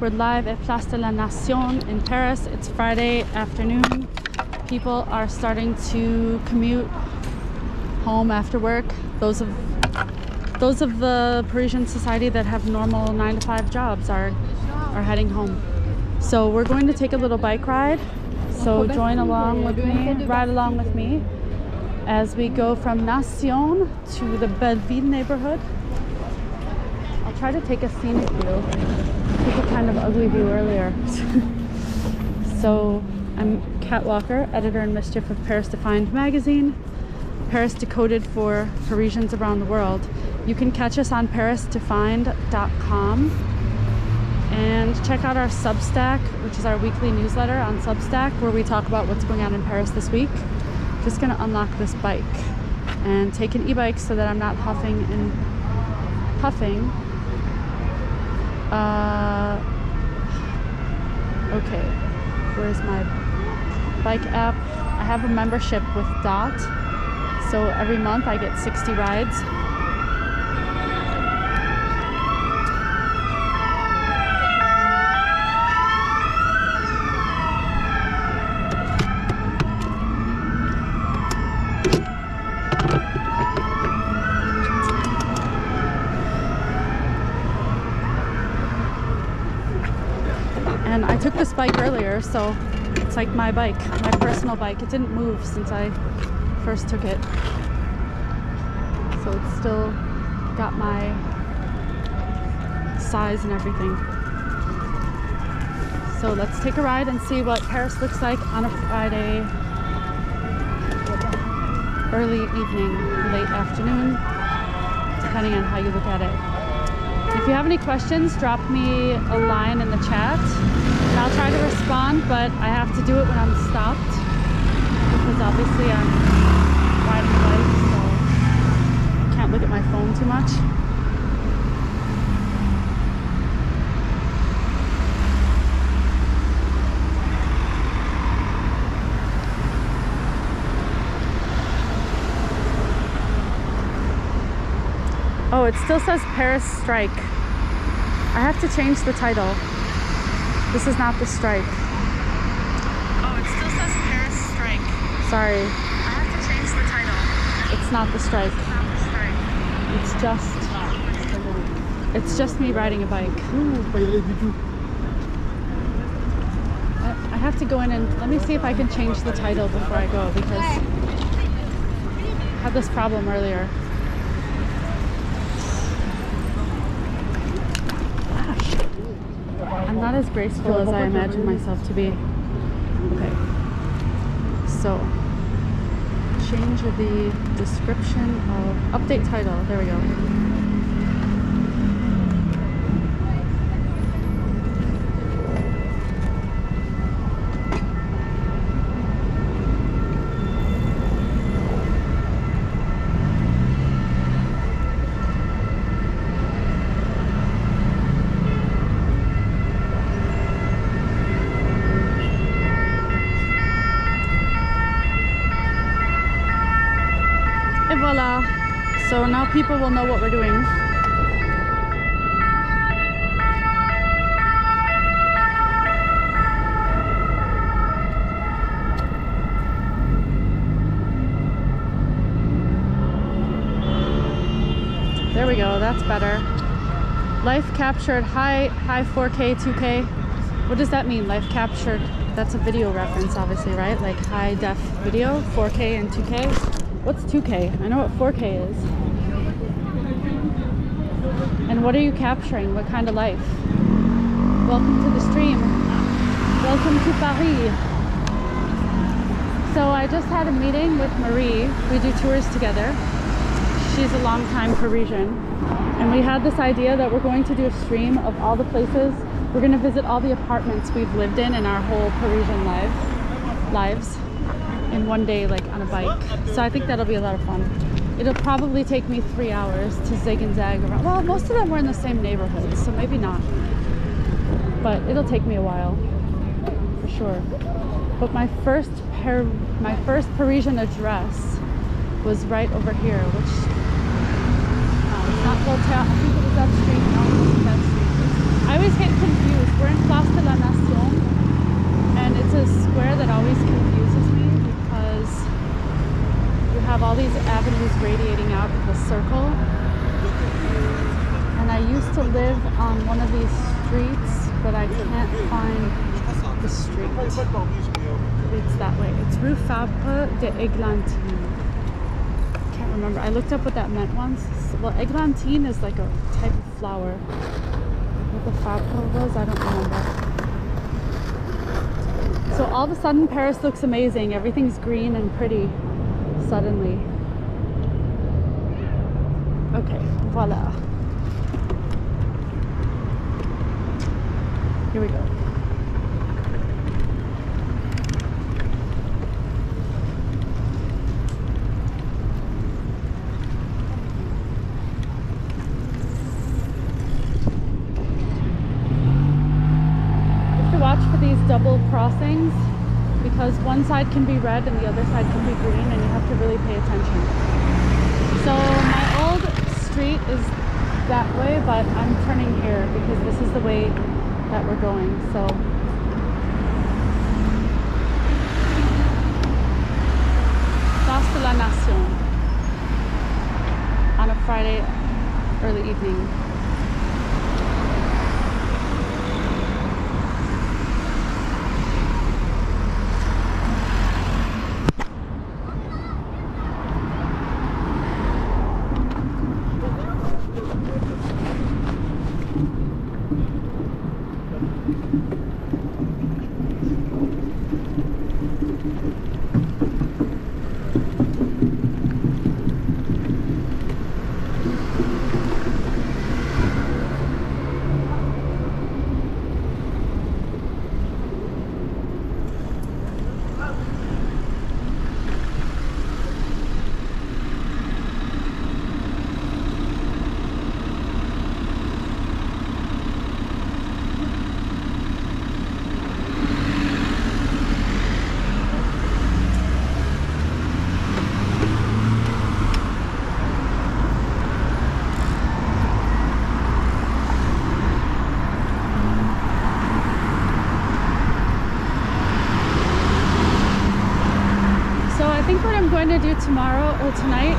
We're live at Place de la Nation in Paris. It's Friday afternoon. People are starting to commute home after work. Those of the Parisian society that have normal 9-to-5 jobs are heading home. So we're going to take a little bike ride. So join along with me, ride along with me as we go from Nation to the Belleville neighborhood. I'll try to take a scenic view. Took a kind of ugly view earlier. So I'm Kat Walker, editor-in-chief of Paris Defined magazine, Paris Decoded for Parisians around the world. You can catch us on parisdefined.com and check out our Substack, which is our weekly newsletter on Substack, where we talk about what's going on in Paris this week. Just gonna unlock this bike and take an e-bike so that I'm not huffing and puffing. Okay, where's my bike app? I have a membership with Dot, so every month I get 60 rides. And I took this bike earlier, so it's like my bike, my personal bike. It didn't move since I first took it. So it's still got my size and everything. So let's take a ride and see what Paris looks like on a Friday, early evening, late afternoon, depending on how you look at it. If you have any questions, drop me a line in the chat and I'll try to respond, but I have to do it when I'm stopped because obviously I'm riding a bike, so I can't look at my phone too much. Oh, it still says Paris strike. I have to change the title. This is not the strike. Oh, it still says Paris strike. Sorry. I have to change the title. It's not the strike. It's not the strike. It's just me riding a bike. I have to go in and let me see if I can change the title before I go, because I had this problem earlier. I'm not as graceful as I imagine myself to be. Okay. So, change the description of update title. There we go. Voila. So now people will know what we're doing. There we go, that's better. Life captured high 4K, 2K. What does that mean? Life captured, that's a video reference obviously, right? Like high def video, 4K and 2K. What's 2K? I know what 4K is. And what are you capturing? What kind of life? Welcome to the stream. Welcome to Paris. So I just had a meeting with Marie. We do tours together. She's a longtime Parisian. And we had this idea that we're going to do a stream of all the places. We're going to visit all the apartments we've lived in our whole Parisian lives. In one day, like on a bike. So I think that'll be a lot of fun. It'll probably take me 3 hours to zig and zag around. Well, most of them were in the same neighborhood, so maybe not. But it'll take me a while, for sure. But my first Parisian address was right over here, which it's not Voltaire. I think it was that street. No, it wasn't that street. I always get confused. We're in on one of these streets, but I can't find the street. It's that way. It's Rue Fabre d'Eglantine. Can't remember. I looked up what that meant once. Well, Eglantine is like a type of flower. What the Fabre was, I don't remember. So all of a sudden, Paris looks amazing. Everything's green and pretty suddenly. Okay, voila. Here we go. These double crossings because one side can be red and the other side can be green, and you have to really pay attention. So my old street is that way, but I'm turning here because this is the way that we're going. So Place de la Nation on a Friday early evening. To do tomorrow or tonight,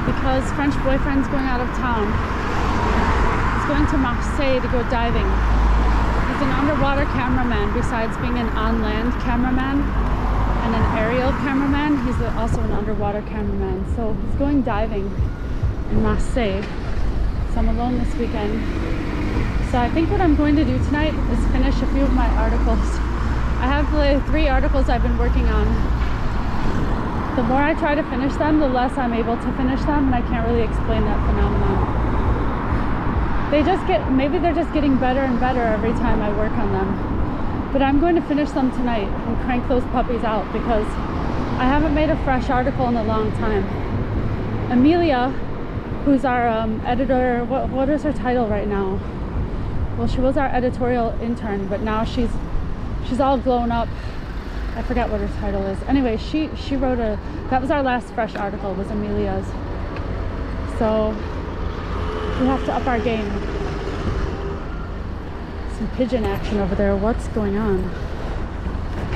because French boyfriend's going out of town. He's going to Marseille to go diving. He's an underwater cameraman besides being an on-land cameraman and an aerial cameraman. He's also an underwater cameraman. So he's going diving in Marseille. So I'm alone this weekend. So I think what I'm going to do tonight is finish a few of my articles. I have like 3 articles I've been working on. The more I try to finish them, the less I'm able to finish them, and I can't really explain that phenomenon. Maybe they're just getting better and better every time I work on them. But I'm going to finish them tonight and crank those puppies out because I haven't made a fresh article in a long time. Amelia, who's our editor, what is her title right now? Well, she was our editorial intern, but now she's all grown up. I forget what her title is. Anyway, she wrote that was our last fresh article, was Amelia's. So we have to up our game. Some pigeon action over there. What's going on?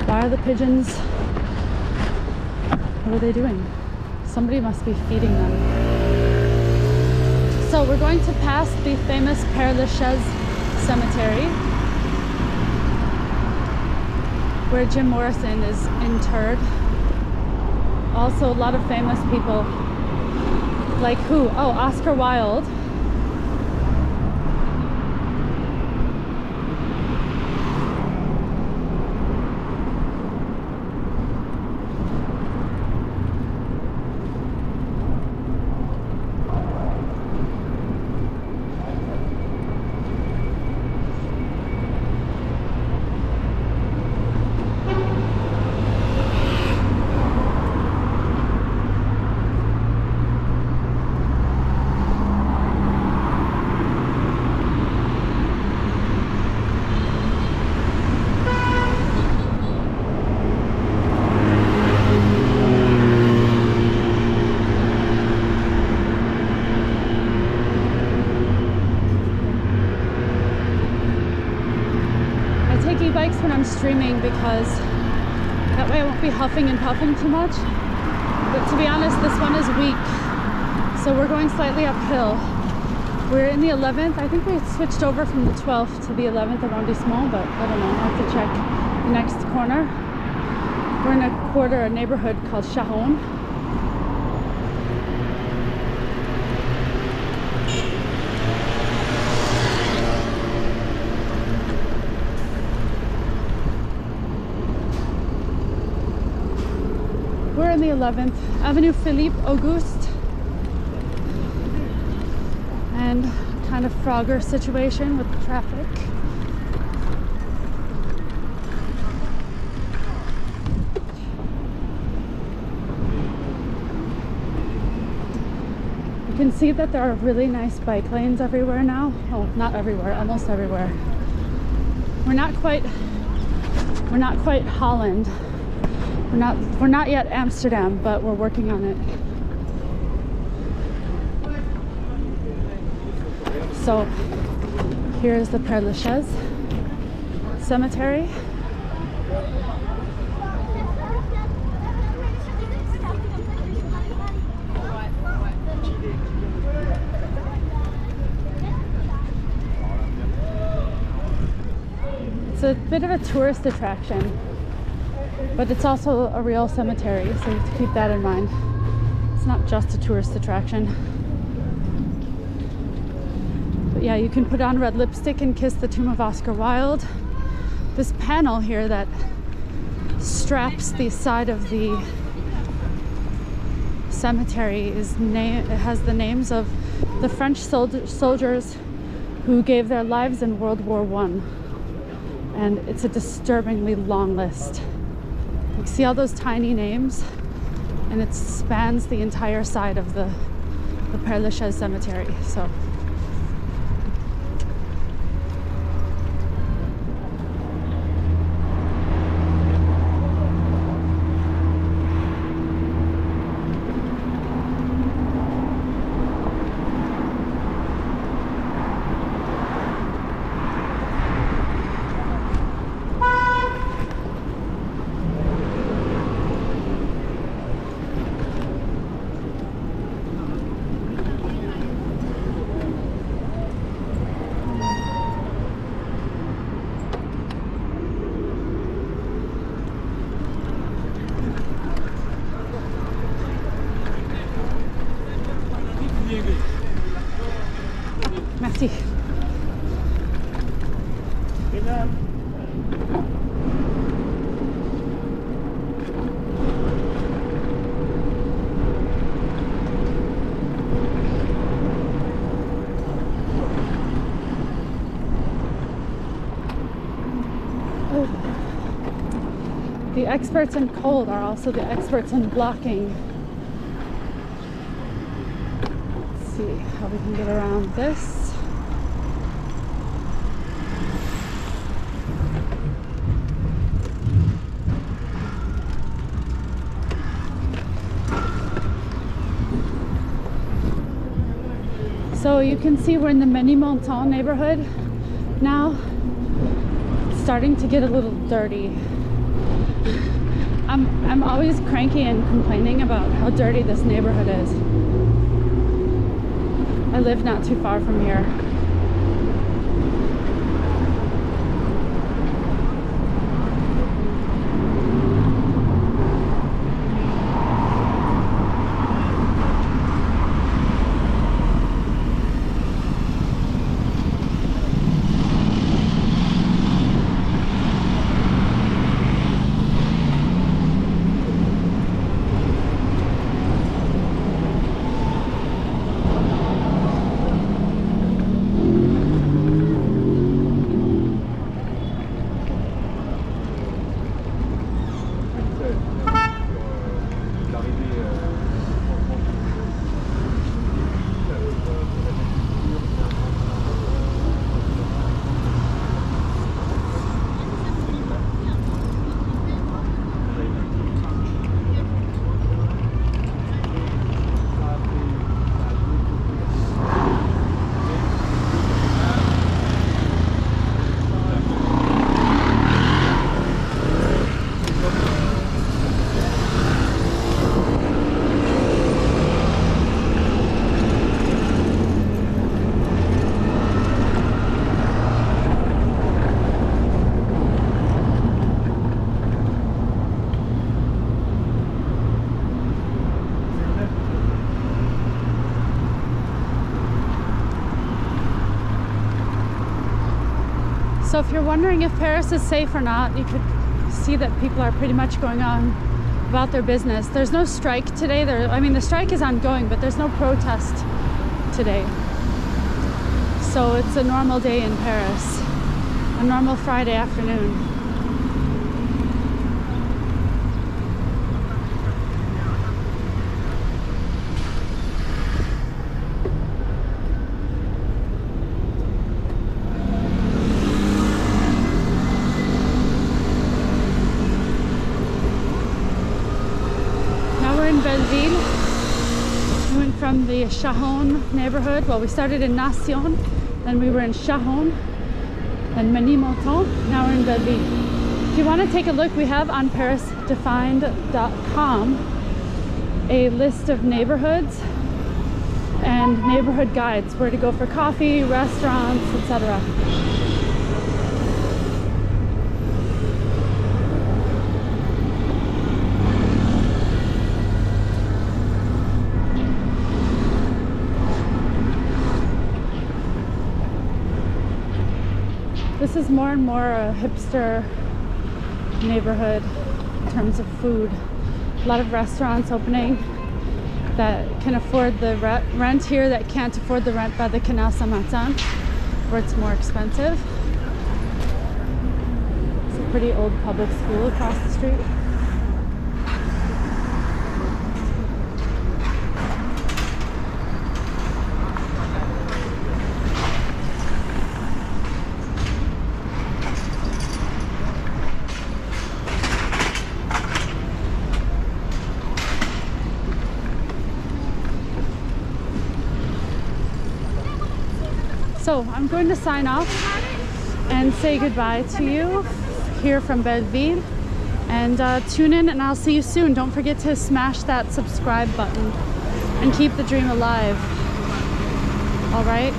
Why are the pigeons? What are they doing? Somebody must be feeding them. So we're going to pass the famous Père Lachaise cemetery, where Jim Morrison is interred. Also a lot of famous people. Like who? Oh, Oscar Wilde. E-bikes when I'm streaming because that way I won't be huffing and puffing too much. But to be honest, this one is weak, so we're going slightly uphill. We're in the 11th. I think we switched over from the 12th to the 11th arrondissement, but I don't know. I have to check the next corner. We're in a neighborhood called Charonne. We're in the 11th Avenue Philippe Auguste, and kind of Frogger situation with the traffic. You can see that there are really nice bike lanes everywhere now. Oh, not everywhere, almost everywhere. We're not quite Holland. We're not yet Amsterdam, but we're working on it. So here is the Père Lachaise cemetery. It's a bit of a tourist attraction, but it's also a real cemetery, so you have to keep that in mind. It's not just a tourist attraction. But yeah, you can put on red lipstick and kiss the tomb of Oscar Wilde. This panel here that straps the side of the cemetery it has the names of the French soldiers who gave their lives in World War I. And it's a disturbingly long list. You see all those tiny names, and it spans the entire side of the Père Lachaise cemetery. So merci. The experts in cold are also the experts in blocking. Let's see how we can get around this. So you can see we're in the Ménilmontant neighborhood now. It's starting to get a little dirty. I'm always cranky and complaining about how dirty this neighborhood is. I live not too far from here. So if you're wondering if Paris is safe or not, you could see that people are pretty much going on about their business. There's no strike today. I mean, the strike is ongoing, but there's no protest today. So it's a normal day in Paris, a normal Friday afternoon. In Belleville. We went from the Chahon neighborhood. Well, we started in Nation, then we were in Chahon, then Menilmontant. Now we're in Belleville. If you want to take a look, we have on parisdefined.com a list of neighborhoods and neighborhood guides, where to go for coffee, restaurants, etc. This is more and more a hipster neighborhood in terms of food. A lot of restaurants opening that can afford the rent here that can't afford the rent by the Canal Saint-Martin, where it's more expensive. It's a pretty old public school across the street. So I'm going to sign off and say goodbye to you here from Belleville, and tune in and I'll see you soon. Don't forget to smash that subscribe button and keep the dream alive. All right.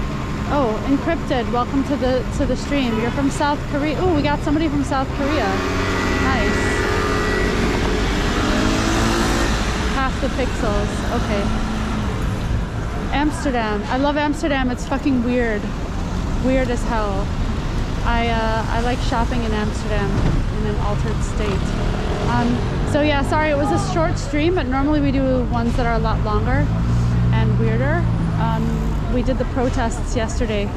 Oh, Encrypted, welcome to the stream. You're from South Korea. Oh, we got somebody from South Korea. Nice. Half the pixels. Okay. Amsterdam. I love Amsterdam. It's fucking weird. Weird as hell. I like shopping in Amsterdam in an altered state. So yeah, sorry, it was a short stream, but normally we do ones that are a lot longer and weirder. We did the protests yesterday.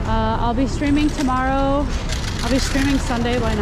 I'll be streaming tomorrow. I'll be streaming Sunday. Why not?